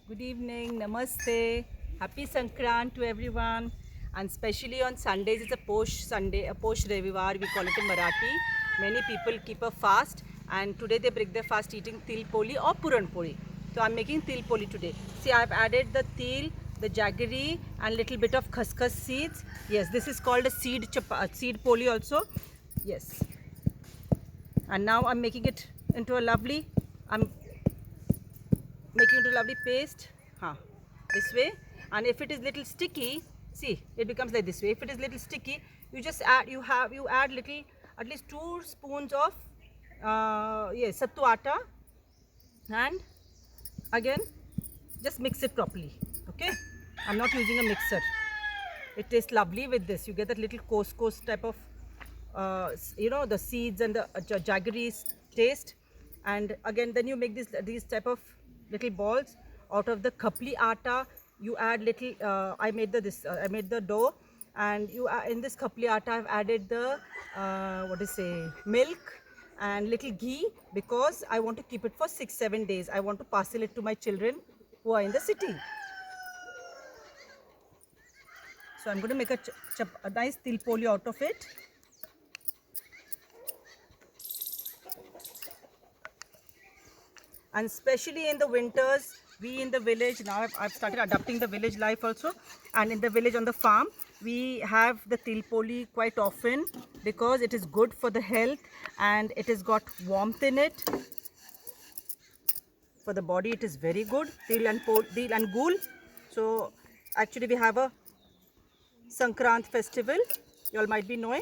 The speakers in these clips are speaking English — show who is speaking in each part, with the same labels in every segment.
Speaker 1: Good evening, namaste, happy Sankrant to everyone, and especially on Sundays it's a Posh Sunday, a Posh Revivar, we call it in Marathi. Many people keep a fast, and today they break their fast eating til poli or puran poli. So I'm making til poli today. See, I've added the til, the jaggery, and little bit of khaskhas seeds. Yes, this is called a seed poli also. Yes, and now I'm making it into a lovely. I'm making it a lovely paste, this way. And if it is little sticky, see, it becomes like this way. If it is little sticky, you just add, you add little, at least 2 spoons of sattu atta, and again just mix it properly. Okay, I'm not using a mixer. It tastes lovely with this. You get that little couscous type of the seeds and the jaggery taste. And again, then you make these type of little balls out of the khapli atta. You add little I made the dough, and you in this khapli atta I've added the milk and little ghee, because I want to keep it for 6-7 days. I want to parcel it to my children who are in the city. So I'm going to make a nice til poli out of it. And especially in the winters, we in the village, now I've started adapting the village life also, and in the village on the farm, we have the til poli quite often, because it is good for the health and it has got warmth in it. For the body it is very good, til and gul. So actually we have a Sankrant festival, you all might be knowing.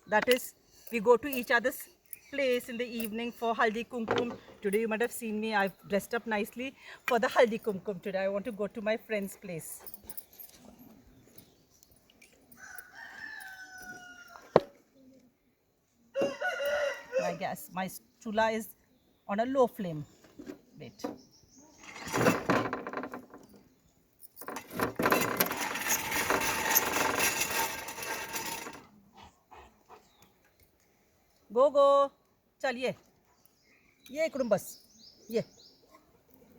Speaker 1: That is, we go to each other's place in the evening for haldi kumkum. Today you might have seen me, I've dressed up nicely for the haldi kumkum today. I want to go to my friend's place. My chula is on a low flame. Wait. Go, चल ये इकडून बस, ये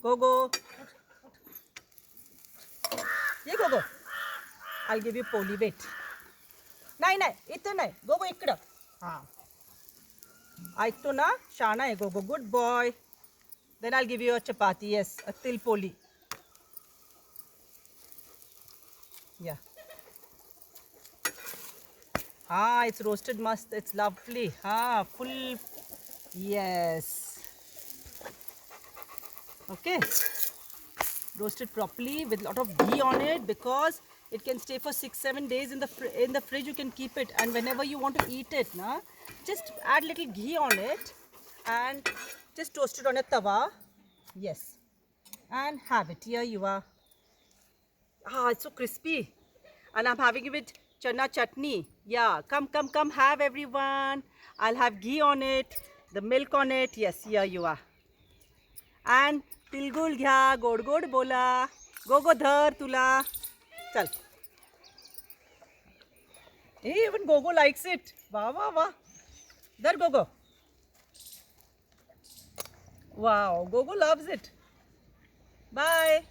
Speaker 1: go, ये go. I'll give you poli, wait. नाही इथं नाही, go इकडं. ऐकतो ना, शाना आहे go, good boy. Then I'll give you a chapati, yes, a til poli. Yeah. It's roasted must, it's lovely. Full, yes. Okay. Roasted properly with a lot of ghee on it, because it can stay for 6-7 days in the fridge. You can keep it, and whenever you want to eat it, just add little ghee on it and just toast it on a tawa. Yes. And have it. Here you are. It's so crispy. And I'm having it with chana chutney. Yeah, come, have everyone. I'll have ghee on it, the milk on it. Yes, here you are. And tilgul घ्या, गोड गोड बोला. Go धर तुला. चल. Even Gogo likes it. Wow. Dhar Gogo. Wow, Gogo loves it. Bye.